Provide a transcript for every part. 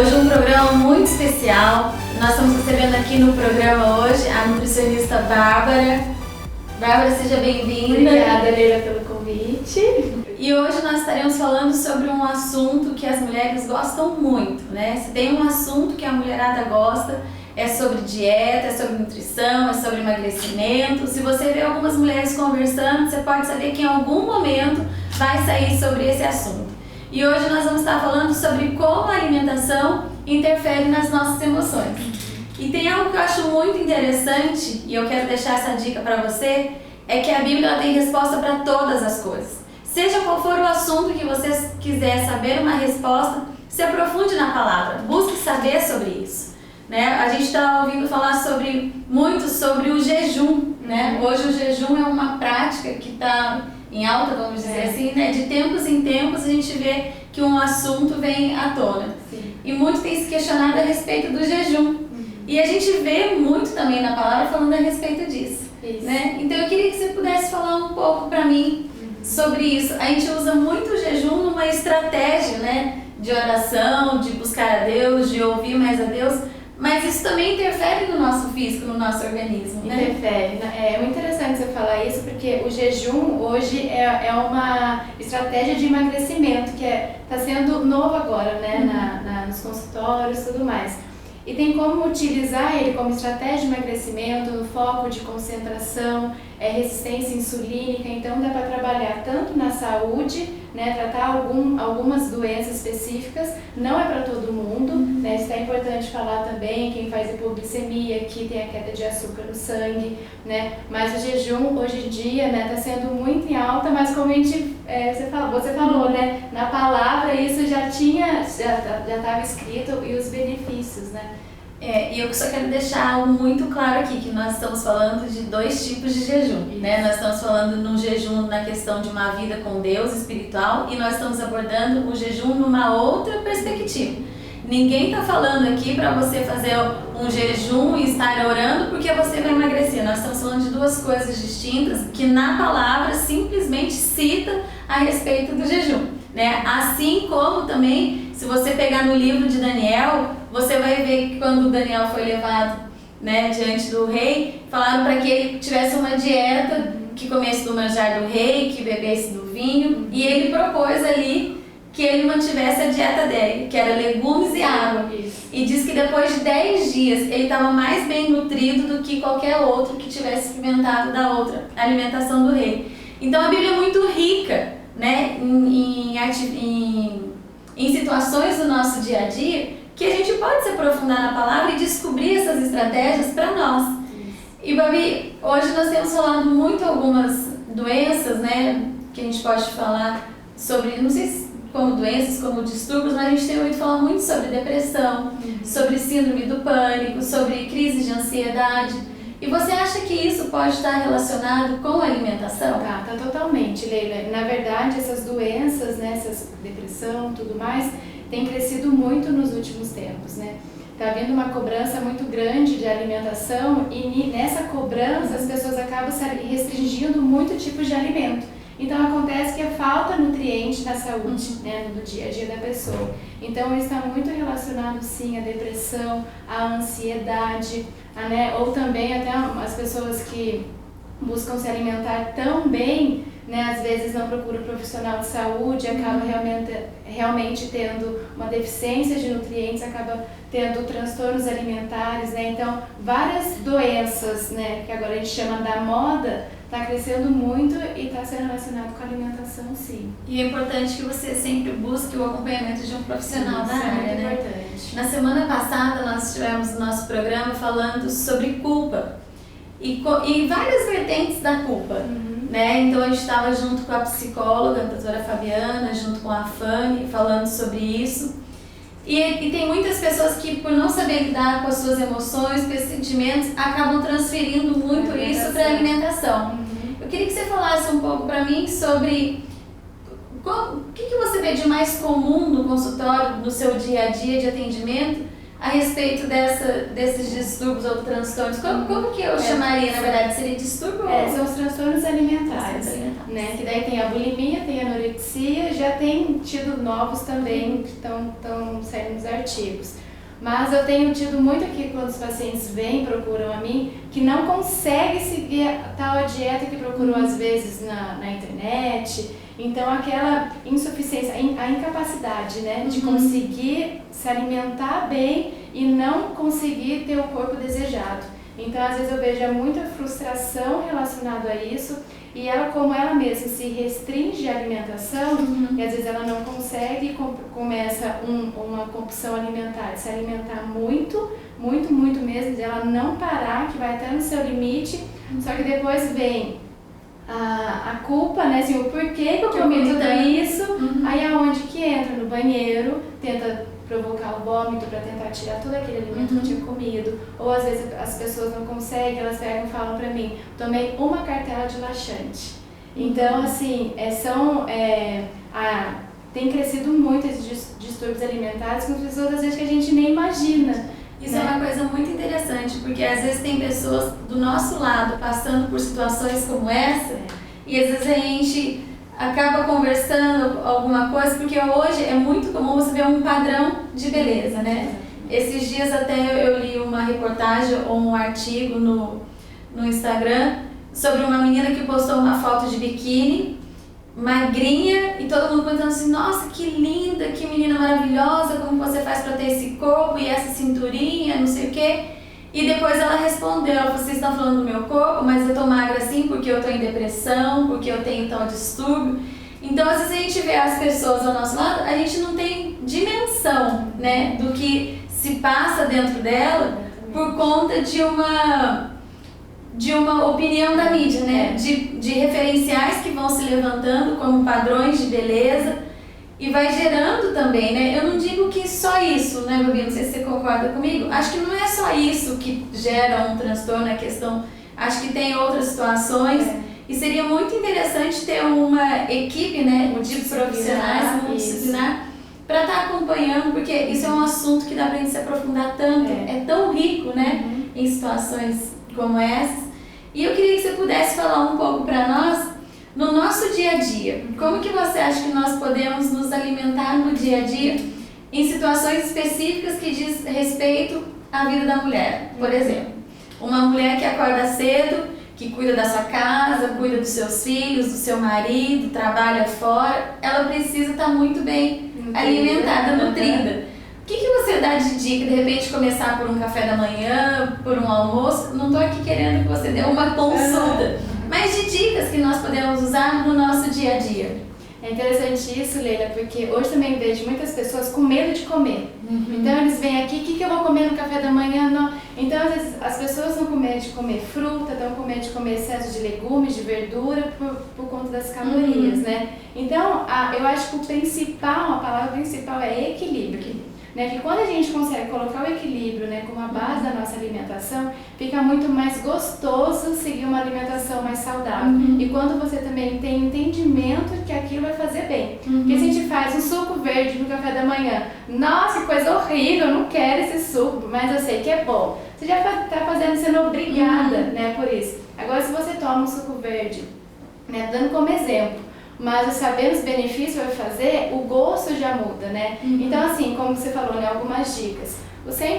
Hoje um programa muito especial. Nós estamos recebendo aqui no programa hoje a nutricionista Bárbara. Bárbara, seja bem-vinda. Obrigada, Leila, pelo convite. E hoje nós estaremos falando sobre um assunto que as mulheres gostam muito, né? Se tem um assunto que a mulherada gosta, é sobre dieta, é sobre nutrição, é sobre emagrecimento. Se você vê algumas mulheres conversando, você pode saber que em algum momento vai sair sobre esse assunto. E hoje nós vamos estar falando sobre como a alimentação interfere nas nossas emoções. E tem algo que eu acho muito interessante, e eu quero deixar essa dica para você, é que a Bíblia ela tem resposta para todas as coisas. Seja qual for o assunto que você quiser saber uma resposta, se aprofunde na palavra, busque saber sobre isso. Né? A gente está ouvindo falar muito sobre o jejum. Né? Hoje o jejum é uma prática que está em alta, vamos dizer assim, né? De tempos em tempos a gente vê que um assunto vem à tona. Sim. E muito tem se questionado a respeito do jejum. E a gente vê muito também na palavra falando a respeito disso. Né? Então eu queria que você pudesse falar um pouco para mim sobre isso. A gente usa muito o jejum numa estratégia, né? De oração, de buscar a Deus, de ouvir mais a Deus. Mas isso também interfere no nosso físico, no nosso organismo, né? Interfere. É muito interessante você falar isso, porque o jejum hoje é uma estratégia de emagrecimento que está sendo novo agora, né? Nos consultórios e tudo mais. E tem como utilizar ele como estratégia de emagrecimento, no foco de concentração, resistência insulínica. Então dá para trabalhar tanto na saúde, né, tratar algumas doenças específicas, não é para todo mundo, né, isso é importante falar também, quem faz hipoglicemia, que tem a queda de açúcar no sangue, né, mas o jejum hoje em dia está sendo muito em alta, mas como a gente, você falou, né, na palavra isso já estava escrito e os benefícios, né. E eu só quero deixar algo muito claro aqui, que nós estamos falando de dois tipos de jejum, né? Nós estamos falando num jejum na questão de uma vida com Deus espiritual e nós estamos abordando o jejum numa outra perspectiva. Ninguém está falando aqui para você fazer um jejum e estar orando porque você vai emagrecer. Nós estamos falando de duas coisas distintas que na palavra simplesmente cita a respeito do jejum, né? Assim como também, se você pegar no livro de Daniel, você vai ver que quando Daniel foi levado, né, diante do rei, falaram para que ele tivesse uma dieta, que comesse do manjar do rei, que bebesse do vinho, e ele propôs ali que ele mantivesse a dieta dele, que era legumes e água. E diz que depois de 10 dias ele estava mais bem nutrido do que qualquer outro que tivesse experimentado da outra alimentação do rei. Então a Bíblia é muito rica, né, em situações do nosso dia a dia, que a gente pode se aprofundar na palavra e descobrir essas estratégias para nós. E Babi, hoje nós temos falado muito algumas doenças, né, que a gente pode falar sobre, não sei se como doenças, como distúrbios, mas a gente tem ouvido falar muito sobre depressão, sobre síndrome do pânico, sobre crise de ansiedade. E você acha que isso pode estar relacionado com a alimentação? Tá totalmente, Leila. Na verdade, essas doenças, né, essas depressão, tudo mais, tem crescido muito nos últimos tempos, né? Está havendo uma cobrança muito grande de alimentação e nessa cobrança as pessoas acabam se restringindo muito tipos de alimento. Então acontece que falta nutriente na saúde, né, no dia a dia da pessoa. Então isso está muito relacionado sim à depressão, à ansiedade, né, ou também até as pessoas que buscam se alimentar tão bem, né, às vezes não procuram profissional de saúde, acaba realmente tendo uma deficiência de nutrientes, acaba tendo transtornos alimentares, né, então várias doenças, né, que agora a gente chama da moda, está crescendo muito e está sendo relacionado com a alimentação, sim. E é importante que você sempre busque o acompanhamento de um profissional da área, né? É importante. Na semana passada nós tivemos o nosso programa falando sobre culpa e várias vertentes da culpa. Né? Então a gente estava junto com a psicóloga, a doutora Fabiana, junto com a Fanny, falando sobre isso. E tem muitas pessoas que, por não saber lidar com as suas emoções, com esses sentimentos, acabam transferindo muito isso para a alimentação. Eu queria que você falasse um pouco para mim sobre o que você vê de mais comum no consultório, no seu dia a dia de atendimento, a a respeito desses distúrbios ou transtornos. Como que eu chamaria, na verdade? Seria distúrbio? São os transtornos alimentares, né? Que daí tem a bulimia, tem a anorexia, já tem tido novos também que estão saindo nos artigos. Mas eu tenho tido muito aqui quando os pacientes procuram a mim, que não consegue seguir a tal dieta que procurou às vezes na internet. Então aquela insuficiência, a incapacidade, né, de conseguir se alimentar bem e não conseguir ter o corpo desejado. Então às vezes eu vejo muita frustração relacionada a isso. E ela, como ela mesma se restringe à alimentação, e às vezes ela não consegue e começa uma compulsão alimentar, de se alimentar muito, muito, muito mesmo, de ela não parar, que vai até no seu limite, só que depois vem a culpa, né, assim, o porquê que eu comi tudo isso, aí aonde que entra? No banheiro, tenta provocar o vômito para tentar tirar todo aquele alimento que eu tinha comido, ou às vezes as pessoas não conseguem, elas pegam e falam para mim, tomei uma cartela de laxante. Então, assim, tem crescido muito esses distúrbios alimentares com pessoas às vezes que a gente nem imagina. Isso, né? É uma coisa muito interessante, porque às vezes tem pessoas do nosso lado passando por situações como essa, e às vezes a gente acaba conversando alguma coisa, porque hoje é muito comum você ver um padrão de beleza, né? Esses dias até eu li uma reportagem ou um artigo no Instagram sobre uma menina que postou uma foto de biquíni, magrinha, e todo mundo pensando assim, nossa, que linda, que menina maravilhosa, como você faz para ter esse corpo e essa cinturinha, não sei o quê. E depois ela respondeu, vocês estão falando do meu corpo, mas eu tô magra assim porque eu tô em depressão, porque eu tenho tal distúrbio. Então, às vezes a gente vê as pessoas ao nosso lado, a gente não tem dimensão, né, do que se passa dentro dela por conta de uma opinião da mídia, né, de referenciais que vão se levantando como padrões de beleza. E vai gerando também, né? Eu não digo que só isso, né, Gabi? Não sei se você concorda comigo. Acho que não é só isso que gera um transtorno, a questão. Acho que tem outras situações. E seria muito interessante ter uma equipe, né, de profissionais multidisciplinar para estar acompanhando, porque isso é um assunto que dá pra gente se aprofundar tanto. É tão rico, né, em situações como essas. E eu queria que você pudesse falar um pouco para nós. No nosso dia a dia, como que você acha que nós podemos nos alimentar no dia a dia em situações específicas que diz respeito à vida da mulher? Por exemplo, uma mulher que acorda cedo, que cuida da sua casa, cuida dos seus filhos, do seu marido, trabalha fora, ela precisa estar muito bem alimentada, nutrida. O que você dá de dica, de repente começar por um café da manhã, por um almoço? Não estou aqui querendo que você dê uma consulta, mas de dicas que nós podemos usar no nosso dia a dia. É interessante isso, Leila, porque hoje também vejo muitas pessoas com medo de comer. Então eles vêm aqui, o que eu vou comer no café da manhã? Não. Então às vezes as pessoas estão com medo de comer fruta, estão com medo de comer excesso de legumes, de verdura, por conta das calorias, né? Então eu acho que a palavra principal é equilíbrio. Né, que quando a gente consegue colocar o equilíbrio, né, como a base da nossa alimentação, fica muito mais gostoso seguir uma alimentação mais saudável. E quando você também tem entendimento que aquilo vai fazer bem. Porque se a gente faz um suco verde no café da manhã, nossa, que coisa horrível, eu não quero esse suco, mas eu sei que é bom. Você já está sendo obrigada, né, por isso. Agora, se você toma um suco verde, né, dando como exemplo, mas sabendo os benefícios vai fazer, o gosto já muda, né? Então, assim, como você falou, né, algumas dicas.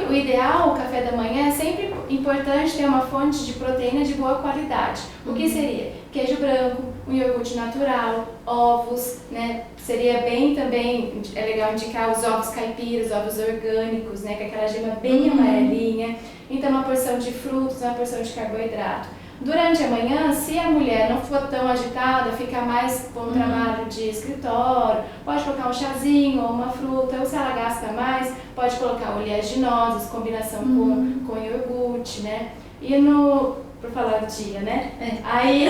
O ideal, o café da manhã, é sempre importante ter uma fonte de proteína de boa qualidade. O que seria? Queijo branco, um iogurte natural, ovos, né? Seria bem também, é legal indicar os ovos caipiras, ovos orgânicos, né? Com aquela gema bem amarelinha. Então, uma porção de frutos, uma porção de carboidrato. Durante a manhã, se a mulher não for tão agitada, fica mais com um trabalho de escritório, pode colocar um chazinho ou uma fruta, ou se ela gasta mais, pode colocar oleaginosas, combinação com iogurte, né? E por falar do dia, né? Aí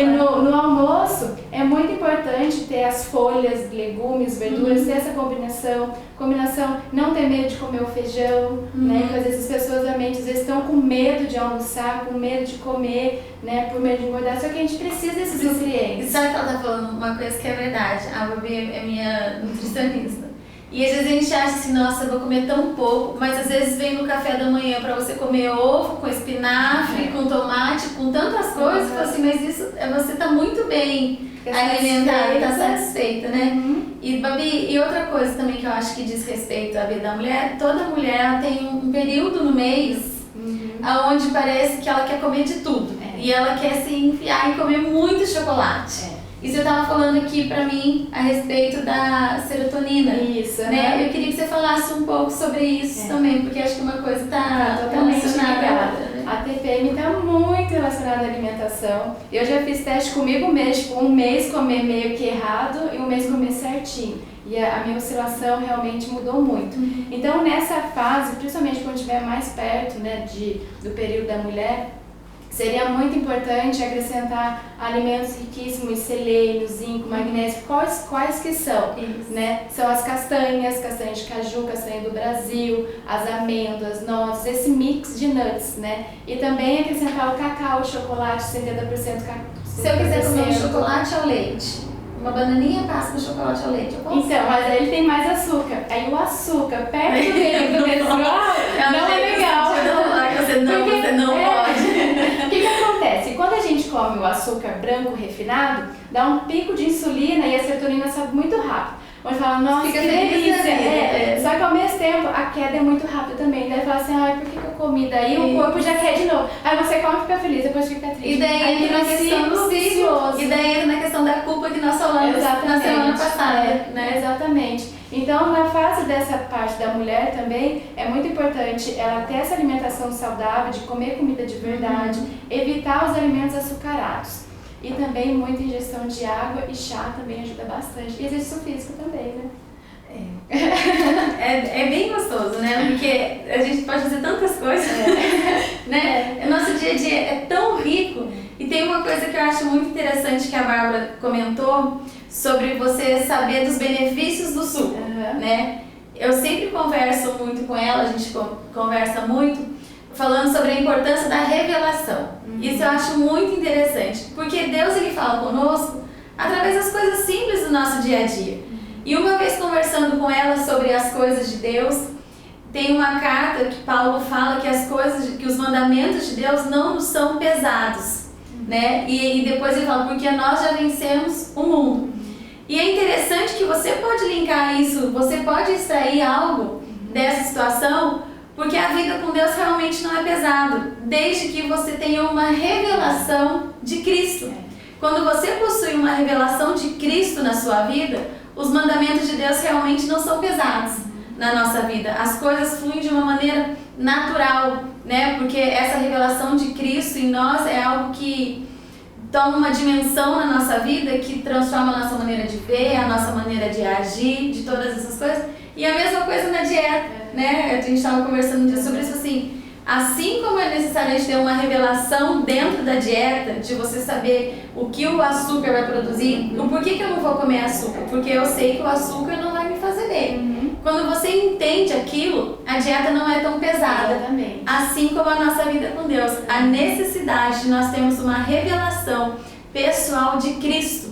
no almoço é muito importante ter as folhas, legumes, verduras, ter essa combinação, não ter medo de comer o feijão, né? Porque às vezes as pessoas realmente às vezes estão com medo de almoçar, com medo de comer, né? Por medo de engordar, só que a gente precisa desses nutrientes. Sabe que ela tá falando uma coisa que é verdade, a Babi é minha nutricionista. E às vezes a gente acha assim, nossa, eu vou comer tão pouco, mas às vezes vem no café da manhã para você comer ovo com espinafre, com tomate, com tantas coisas, uhum. Assim, mas isso você tá muito bem alimentada, tá satisfeita, né? Uhum. E Babi, e outra coisa também que eu acho que diz respeito à vida da mulher, toda mulher ela tem um período no mês onde parece que ela quer comer de tudo. E ela quer se enfiar e comer muito chocolate. E você estava falando aqui pra mim a respeito da serotonina. Isso, né? Eu queria que você falasse um pouco sobre isso também, porque acho que uma coisa está totalmente ligada. Né? A TPM está muito relacionada à alimentação. Eu já fiz teste comigo mesmo, tipo, um mês comer meio que errado e um mês comer certinho. E a minha oscilação realmente mudou muito. Então, nessa fase, principalmente quando estiver mais perto, né, do período da mulher, seria muito importante acrescentar alimentos riquíssimos em selênio, zinco, magnésio. Quais que são? Né? São as castanhas de caju, castanha do Brasil, as amêndoas, nozes, esse mix de nuts, né? E também acrescentar o cacau, o chocolate, 70% cacau. Se eu quiser comer um chocolate ao leite, uma bananinha passa com chocolate ao leite, eu posso? Então, mas aí ele tem mais açúcar. Aí o açúcar perto do colesterol não é legal. Você não pode. O que acontece? Quando a gente come o açúcar branco refinado, dá um pico de insulina e a serotonina sobe muito rápido. Onde fala, nossa, que delícia! Só que ao mesmo tempo, a queda é muito rápida também. Daí fala assim, ai, por que eu comi? Daí o corpo já quer de novo. Aí você come e fica feliz, depois fica triste. E daí entra na questão do ciclo. E daí entra na questão da culpa que nós falamos na semana passada. Né? Exatamente. Então, na fase dessa parte da mulher também, é muito importante ela ter essa alimentação saudável, de comer comida de verdade, evitar os alimentos açucarados. E também muita ingestão de água e chá também ajuda bastante. E exercício físico também, né? É bem gostoso, né? Porque a gente pode fazer tantas coisas, né? O nosso dia a dia é tão rico. E tem uma coisa que eu acho muito interessante que a Bárbara comentou sobre você saber dos benefícios do suco, né? Eu sempre converso muito com ela, a gente conversa muito, falando sobre a importância da revelação. Isso eu acho muito interessante, porque Deus ele fala conosco através das coisas simples do nosso dia a dia. E uma vez conversando com ela sobre as coisas de Deus, tem uma carta que Paulo fala que que os mandamentos de Deus não nos são pesados, né? E depois ele fala, porque nós já vencemos o mundo. E é interessante que você pode linkar isso, você pode extrair algo dessa situação, porque a vida com Deus realmente não é pesado, desde que você tenha uma revelação de Cristo. Quando você possui uma revelação de Cristo na sua vida, os mandamentos de Deus realmente não são pesados na nossa vida. As coisas fluem de uma maneira natural, né? Porque essa revelação de Cristo em nós é algo que toma uma dimensão na nossa vida que transforma a nossa maneira de ver, a nossa maneira de agir, de todas essas coisas. E a mesma coisa na dieta, né? A gente estava conversando um dia sobre isso assim. Assim como é necessário a gente ter uma revelação dentro da dieta, de você saber o que o açúcar vai produzir, o porquê que eu não vou comer açúcar, porque eu sei que o açúcar não vai me fazer bem. Quando você entende aquilo, a dieta não é tão pesada. Exatamente. Assim como a nossa vida com Deus. A necessidade de nós termos uma revelação pessoal de Cristo.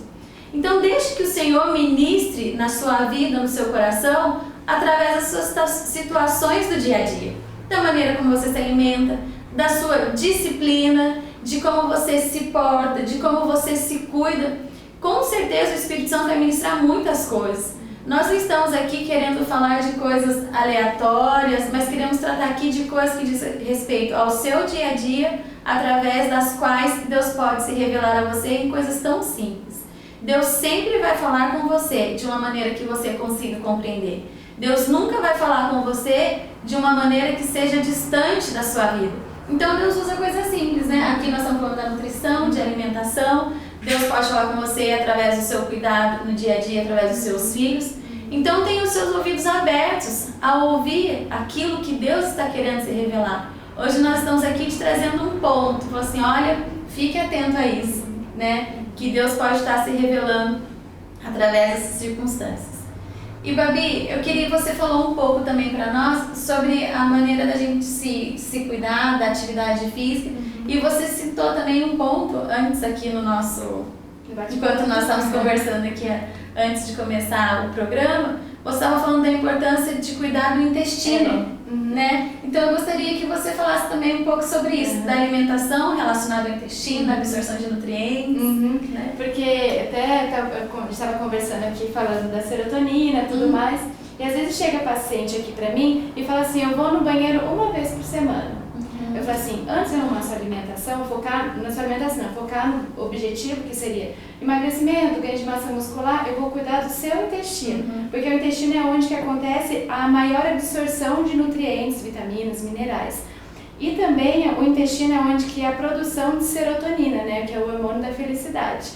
Então deixe que o Senhor ministre na sua vida, no seu coração, através das suas situações do dia a dia. Da maneira como você se alimenta, da sua disciplina, de como você se porta, de como você se cuida. Com certeza o Espírito Santo vai ministrar muitas coisas. Nós não estamos aqui querendo falar de coisas aleatórias, mas queremos tratar aqui de coisas que dizem respeito ao seu dia a dia, através das quais Deus pode se revelar a você em coisas tão simples. Deus sempre vai falar com você de uma maneira que você consiga compreender. Deus nunca vai falar com você de uma maneira que seja distante da sua vida. Então Deus usa coisas simples, né? Aqui nós estamos falando da nutrição, de alimentação. Deus pode falar com você através do seu cuidado no dia a dia, através dos seus filhos. Então tenha os seus ouvidos abertos a ouvir aquilo que Deus está querendo se revelar. Hoje nós estamos aqui te trazendo um ponto. Falou assim, olha, fique atento a isso, né? Que Deus pode estar se revelando através dessas circunstâncias. E Babi, eu queria que você falou um pouco também para nós sobre a maneira da gente se cuidar da atividade física. E você citou também um ponto antes aqui no nosso... Enquanto nós estávamos conversando aqui antes de começar o programa, você estava falando da importância de cuidar do intestino, né? Então eu gostaria que você falasse também um pouco sobre isso, da alimentação relacionada ao intestino, da absorção de nutrientes, né? Porque até eu estava conversando aqui, falando da serotonina e tudo mais, e às vezes chega paciente aqui pra mim e fala assim, eu vou no banheiro uma vez por semana. Eu falo assim, antes de arrumar sua alimentação, focar na sua alimentação, focar no objetivo que seria emagrecimento, ganho de massa muscular, eu vou cuidar do seu intestino, porque o intestino é onde que acontece a maior absorção de nutrientes, vitaminas, minerais. E também o intestino é onde que é a produção de serotonina, né, que é o hormônio da felicidade.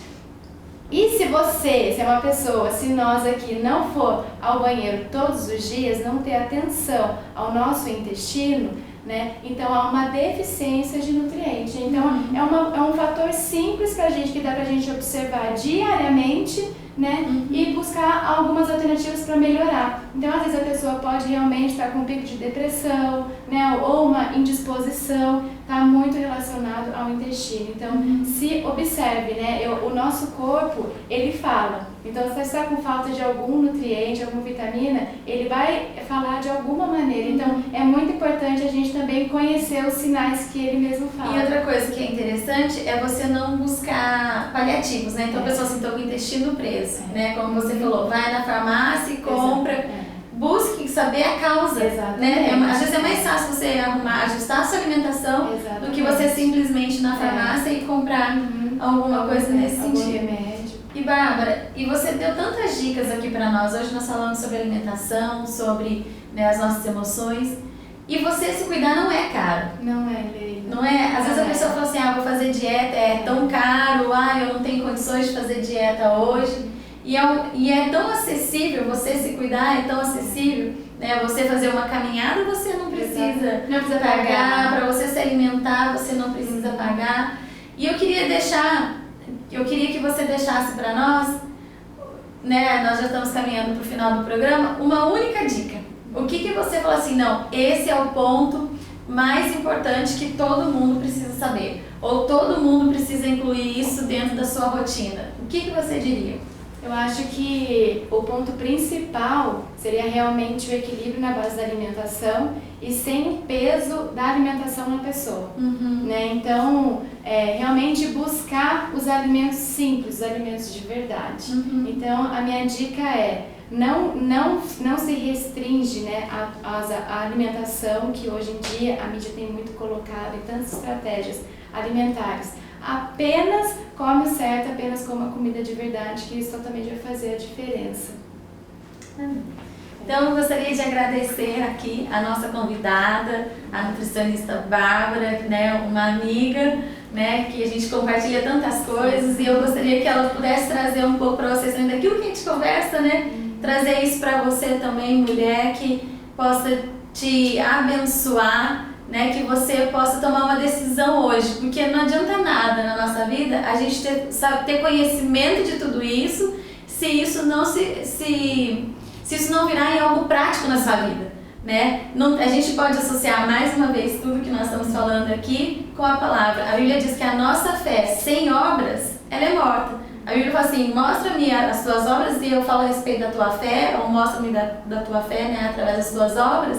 E se você, se é uma pessoa, se nós aqui não for ao banheiro todos os dias, não ter atenção ao nosso intestino, né? Então há uma deficiência de nutrientes. Então é um fator simples que dá pra gente observar diariamente, né? E buscar algumas alternativas para melhorar. Então às vezes a pessoa pode realmente estar com um pico de depressão, né? Ou uma indisposição, está muito relacionado ao intestino. Então se observe, né? O nosso corpo, ele fala. Então se você está com falta de algum nutriente, alguma vitamina, ele vai falar de alguma maneira. Então é muito importante a gente também conhecer os sinais que ele mesmo fala. E outra coisa que é interessante é você não buscar paliativos, né? Então a pessoa assim, tá com o intestino preso, né? Como você falou, vai na farmácia e compra. Busque saber a causa, né? Às vezes é mais fácil você ajustar a sua alimentação do que você simplesmente ir na farmácia e comprar alguma coisa nesse sentido. Remédio. E Bárbara, e você deu tantas dicas aqui para nós. Hoje nós falamos sobre alimentação, sobre, né, as nossas emoções. E você se cuidar não é caro. Não é, Leila. Não é? Às vezes a pessoa fala assim, vou fazer dieta, é tão caro, eu não tenho condições de fazer dieta hoje. E é tão acessível, você se cuidar é tão acessível, né? Você fazer uma caminhada, você não precisa pagar, para você se alimentar, você não precisa pagar. E eu queria que você deixasse para nós, né? Nós já estamos caminhando para o final do programa, uma única dica. O que você fala assim, não, esse é o ponto mais importante que todo mundo precisa saber, ou todo mundo precisa incluir isso dentro da sua rotina. O que você diria? Eu acho que o ponto principal seria realmente o equilíbrio na base da alimentação e sem o peso da alimentação na pessoa, né? Então, realmente buscar os alimentos simples, os alimentos de verdade. Então, a minha dica é não se restringe, né, a alimentação, que hoje em dia a mídia tem muito colocado em tantas estratégias alimentares. Apenas come o certo, apenas coma a comida de verdade, que isso totalmente vai fazer a diferença. Então eu gostaria de agradecer aqui a nossa convidada, a nutricionista Bárbara, né, uma amiga, né, que a gente compartilha tantas coisas, e eu gostaria que ela pudesse trazer um pouco para vocês também daquilo que a gente conversa, né, trazer isso para você também, mulher, que possa te abençoar, né, que você possa tomar uma decisão hoje, porque não adianta nada na nossa vida a gente ter conhecimento de tudo isso, se isso não se isso não virar em algo prático na sua vida, né? A gente pode associar mais uma vez tudo que nós estamos falando aqui com a palavra. A Bíblia diz que a nossa fé sem obras, ela é morta. A Bíblia fala assim, mostra-me as tuas obras e eu falo a respeito da tua fé, ou mostra-me da tua fé, né, através das tuas obras.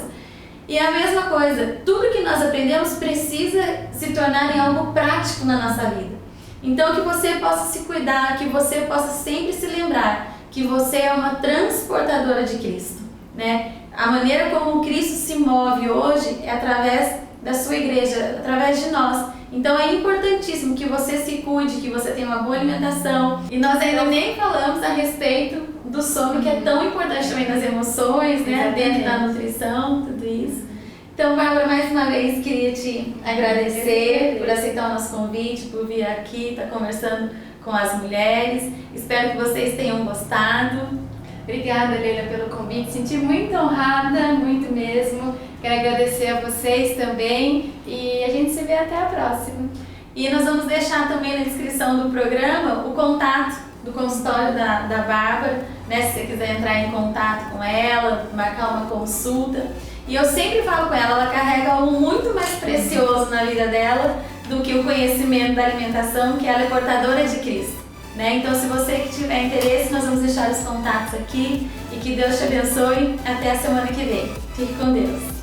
E é a mesma coisa, tudo que nós aprendemos precisa se tornar em algo prático na nossa vida. Então que você possa se cuidar, que você possa sempre se lembrar que você é uma transportadora de Cristo, né? A maneira como Cristo se move hoje é através da sua igreja, através de nós. Então é importantíssimo que você se cuide, que você tenha uma boa alimentação. E nós ainda nem falamos a respeito do sono, que é tão importante também nas emoções, né? Dentro da nutrição, tudo isso. Então, Bárbara, mais uma vez queria te agradecer por aceitar o nosso convite, por vir aqui, estar conversando com as mulheres. Espero que vocês tenham gostado. Obrigada, Leila, pelo convite. Senti muito honrada, muito mesmo. Quero agradecer a vocês também e a gente se vê até a próxima. E nós vamos deixar também na descrição do programa o contato do consultório da Bárbara, né? Se você quiser entrar em contato com ela, marcar uma consulta. E eu sempre falo com ela carrega algo muito mais precioso na vida dela do que o conhecimento da alimentação, que ela é portadora de Cristo. né? Então, se você que tiver interesse, nós vamos deixar os contatos aqui e que Deus te abençoe. Até a semana que vem. Fique com Deus.